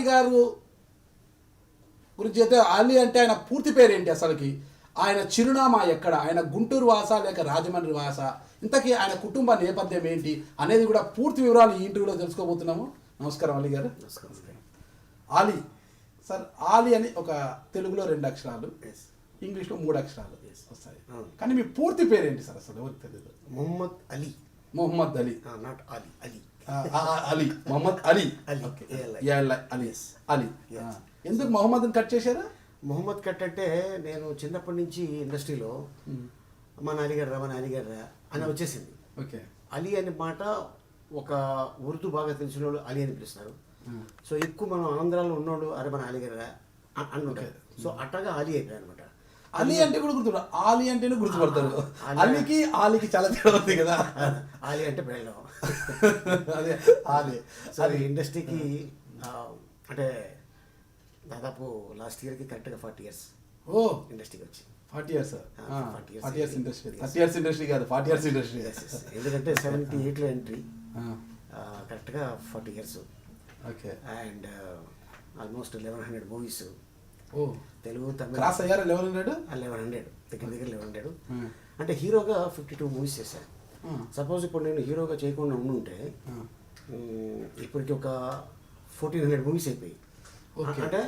గారు గురించి అయితే ఆలీ అంటే ఆయన పూర్తి పేరు ఏంటి అసలుకి, ఆయన చిరునామా ఎక్కడ, ఆయన గుంటూరు వాస లేక రాజమండ్రి వాస, ఇంతకీ ఆయన కుటుంబ నేపథ్యం ఏంటి అనేది కూడా పూర్తి వివరాలు ఈ ఇంటర్వ్యూలో తెలుసుకోబోతున్నాము. నమస్కారం అలీ గారు. నమస్కారం. ఆలీ సార్, ఆలీ అని ఒక తెలుగులో 2 అక్షరాలు, ఇంగ్లీష్లో 3 అక్షరాలు వస్తాయి. కానీ మీ పూర్తి పేరు ఏంటి సార్ అసలు? ఎవరికి తెలియదు. మొహమ్మద్ అలీ. మొహమ్మద్ అలీ, నాట్ అలీ. అలీ అలీ, మొహమ్మద్ అలీ. అలీ. అలీ. ఎందుకు మొహమ్మద్ని కట్ చేశారా? మొహమ్మద్ కట్ అంటే నేను చిన్నప్పటి నుంచి ఇండస్ట్రీలో మా నాన్నగారు మా నాన్నగారు అని వచ్చేసింది. ఓకే. అలీ అనే మాట ఒక ఉర్దూ బాగా తెలిసిన వాళ్ళు అలీ అని పిలుస్తారు. సో ఎక్కువ మనం ఆంధ్రాలో ఉన్నోళ్ళు అరే మన అలీగారు అని ఉంటారు. సో అట్టగా అలీ అయిపోయాయి అనమాట. అలీ అంటే కూడా గుర్తు, ఆలీ అంటేనే గుర్తుపడతారు. అలీకి ఆలీకి చాలా తేడా ఉంది కదా. ఆలీ అంటే బెళ్ళం. అదే ఆలీ. సో అది ఇండస్ట్రీకి అంటే దాదాపు లాస్ట్ ఇయర్కి కరెక్ట్గా 40 years ఇండస్ట్రీకి వచ్చి. 40 years 40 years industry. 30 years industry కాదు, 40 years ఇండస్ట్రీ. ఎందుకంటే 78లో ఎంట్రీ, కరెక్ట్గా 40 years. Okay. And almost 1100 movies. Telugu Tamil cross అయ్యారు 1100 దగ్గర 1100. అంటే హీరోగా 52 మూవీస్ చేశాను. సపోజ్ ఇప్పుడు నేను హీరోగా చేయకుండా ఉండుంటే ఇప్పటికి ఒక 1400 మూవీస్ అయిపోయి. అంటే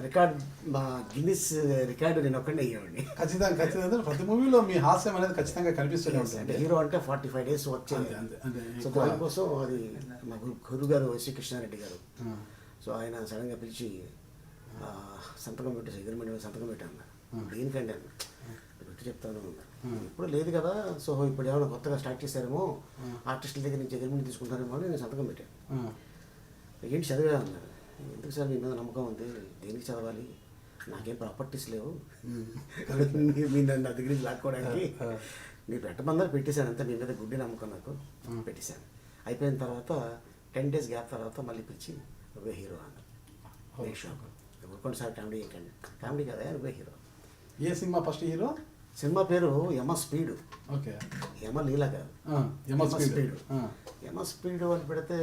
రికార్డ్ మా గిన్నిస్ రికార్డు నేను ఒక్కడే అయ్యేవాడిని. ఖచ్చితంగా ప్రతి మూవీలో మీ హాస్యం అనేది ఖచ్చితంగా కనిపిస్తూనే ఉంటుంది. అంటే హీరో అంటే 45 days వర్క్ చేయాలి. సో దానికోసం అది మా గురువు గారు శ్రీ కృష్ణారెడ్డి గారు. సో ఆయన సడన్గా పిలిచి సంతకం పెట్టేసి అగ్రిమెంట్ మీద సంతకం పెట్టాను. దేనికండి అన్న పెట్టి చెప్తాను. ఇప్పుడు లేదు కదా, సో ఇప్పుడు ఏమైనా కొత్తగా స్టార్ట్ చేశారేమో, ఆర్టిస్టుల దగ్గర నుంచి అగ్రిమెంట్ తీసుకుంటారేమో అని నేను సంతకం పెట్టాను. ఏంటి చదివా అన్నారు. ఎందుకు సార్ మీ మీద నమ్మకం ఉంది, దేనికి చదవాలి, నాకేం ప్రాపర్టీస్ లేవు, మీ నన్ను నా దగ్గర నుంచి లాక్కోవడానికి మీరు పెట్టమందరూ పెట్టేశాను అంతా, మీ మీద గుడ్డి నమ్మకం నాకు పెట్టేశాను. అయిపోయిన తర్వాత 10 days గ్యాప్ తర్వాత మళ్ళీ పిలిచి నువ్వే హీరో అన్నారు. షాక్. ఎవరికొండి సార్ కామెడీ ఏంటండి, కామెడీ కదా నువ్వే హీరో. ఏ సినిమా ఫస్ట్ హీరో? సినిమా పేరు యమ స్పీడు. ఓకే. యమ లీలా కాదు, యమ స్పీడు. యమ స్పీడు అని పెడితే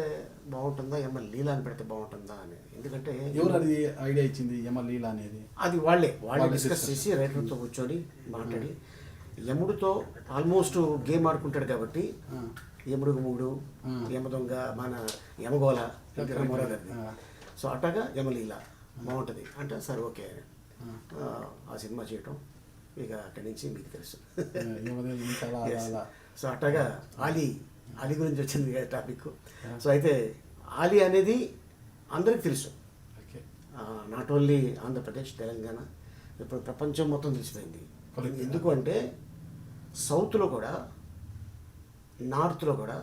బాగుంటుందా, యమ లీలా అని పెడితే బాగుంటుందా అని. ఎందుకంటే ఎవరు అది ఐడియా ఇచ్చింది యమ లీలా అనేది? అది వాళ్ళే డిస్కస్ చేసి రైటర్తో కూర్చొని మాట్లాడి, యముడితో ఆల్మోస్ట్ గేమ్ ఆడుకుంటాడు కాబట్టి యముడు మూడు, యమ దొంగ, మన యమగోళ రామారావు గారిది. సో అట్టగా యమలీల బాగుంటుంది అంటే సరే ఓకే ఆ సినిమా చేయటం. ఇక అక్కడి నుంచి మీకు తెలుసు. సో అట్టగా ఆలీ గురించి వచ్చింది కదా టాపిక్. సో అయితే ఆలీ అనేది అందరికి తెలుసు, నాట్ ఓన్లీ ఆంధ్రప్రదేశ్, తెలంగాణ, ఇప్పుడు ప్రపంచం మొత్తం తెలిసిపోయింది. ఎందుకు అంటే సౌత్లో కూడా నార్త్లో కూడా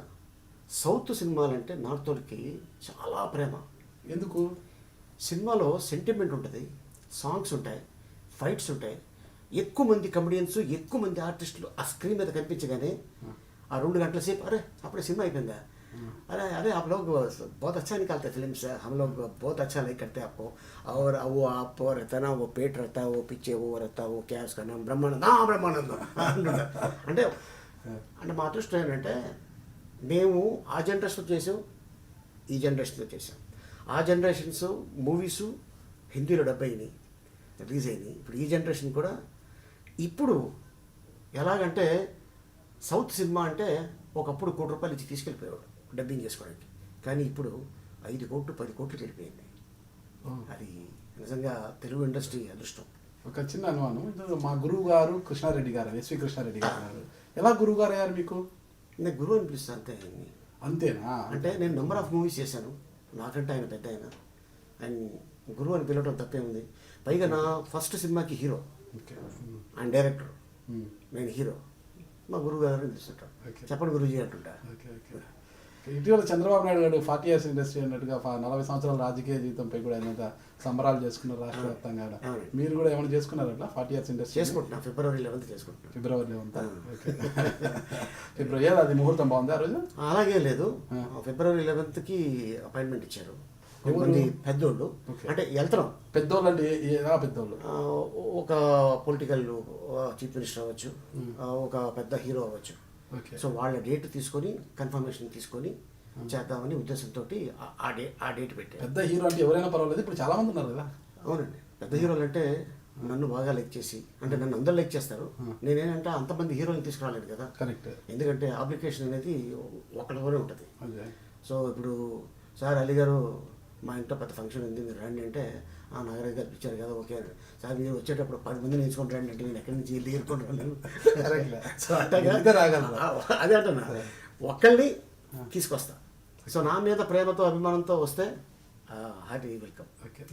సౌత్ సినిమాలంటే నార్త్ వాళ్ళకి చాలా ప్రేమ. ఎందుకు? సినిమాలో సెంటిమెంట్ ఉంటుంది, సాంగ్స్ ఉంటాయి, ఫైట్స్ ఉంటాయి, ఎక్కువ మంది కమెడియన్స్, ఎక్కువ మంది ఆర్టిస్టులు ఆ స్క్రీన్ మీద కనిపించగానే ఆ 2 గంటల సేపు అరే అప్పుడే సినిమా అయిపోయిందా, अरे आप लोग बहुत अच्छा निकालते फिल्म से, हम लोग बहुत अच्छा लाइक करते हैं आपको, और वो आप रहता ना वो पेट रहता है, वो पीछे वो रहता है, वो क्या उसका नाम బ్రహ్మానంద అంటే అంటే మా అదృష్టం ఏంటంటే మేము ఆ జనరేషన్లో చేసాం, ఈ జనరేషన్లో చేసాం. ఆ జనరేషన్స్ మూవీసు హిందీలో డబ్ అయినాయి, రిలీజ్ అయినాయి. ఇప్పుడు ఈ జనరేషన్ కూడా ఇప్పుడు ఎలాగంటే సౌత్ సినిమా అంటే ఒకప్పుడు ₹1 ఇచ్చి తీసుకెళ్ళిపోయేవాడు డబ్బింగ్ చేసుకోవడానికి, కానీ ఇప్పుడు 5 కోట్లు 10 కోట్లు వెళ్ళిపోయింది. అది నిజంగా తెలుగు ఇండస్ట్రీ అదృష్టం. ఒక చిన్న అనుమానం, మా గురువు గారు కృష్ణారెడ్డి గారు, ఎస్వి కృష్ణారెడ్డి గారు ఎలా గురువు గారు అయ్యారు మీకు? నేను గురువు అని పిలుస్తాను అంతే. అంతేనా? అంటే నేను నెంబర్ ఆఫ్ మూవీస్ చేశాను, నాకంటే ఆయన పెద్ద ఆయన గురువు అని పిలవడం తప్పే ఉంది. పైగా నా ఫస్ట్ సినిమాకి హీరో, ఆయన డైరెక్టర్, నేను హీరో, మా గురువు గారు పిలుస్తుంటాను. చెప్పండి గురుజీ అంటుంటా. ఇటీవల చంద్రబాబు నాయుడు గారు 40 years ఇండస్ట్రీ అన్నట్టుగా 40 సంవత్సరాల రాజకీయ జీవితంపై కూడా ఆయన సంబరాలు చేసుకున్నారు రాష్ట్ర వ్యాప్తంగా. మీరు కూడా ఏమైనా చేసుకున్నారు అట్లా 40 years ఇండస్ట్రీ? చేసుకుంటున్నా, February 11th చేసుకుంటున్నాను. February 11th. ఫిబ్రవరి అది ముహూర్తం బాగుంది ఆ రోజు? అలాగే లేదు, February 11th అపాయింట్మెంట్ ఇచ్చారు పెద్దోళ్ళు. అంటే వెళ్తున్నాం. పెద్దోళ్ళు అంటే ఎలా పెద్దోళ్ళు? ఒక పొలిటికల్ చీఫ్ మినిస్టర్ అవ్వచ్చు, ఒక పెద్ద హీరో అవ్వచ్చు. సో వాళ్ళ డేట్ తీసుకొని కన్ఫర్మేషన్ తీసుకొని చేద్దామని ఉద్దేశంతో ఆ డేట్ పెట్టాను. పెద్ద హీరో అంటే ఎవరైనా పర్వాలేదు, ఇప్పుడు చాలా మంది ఉన్నారు కదా. అవునండి, పెద్ద హీరోలు అంటే నన్ను బాగా లైక్ చేసి, అంటే నన్ను అందరు లైక్ చేస్తారు. నేనేంటంటే అంతమంది హీరోని తీసుకురాలేదు కదా, కరెక్ట్. ఎందుకంటే అప్లికేషన్ అనేది ఒకరివరే ఉంటుంది. ఓకే. సో ఇప్పుడు సార్ అలీ గారు మా ఇంట్లో పెద్ద ఫంక్షన్ ఉంది మీరు రండి అంటే, నాగరాజు గారు పిలిచారు కదా ఓకే అని. సార్ మీరు వచ్చేటప్పుడు 10 మందిని నేర్చుకుని రండి అంటే నేను ఎక్కడి నుంచి వెళ్ళి ఏరుకొని రాను. సో అట్టగా అదే అంటున్నా, ఒక్కళ్ళని తీసుకొస్తా. సో నా మీద ప్రేమతో అభిమానంతో వస్తే హార్టీ వెల్కమ్. ఓకే.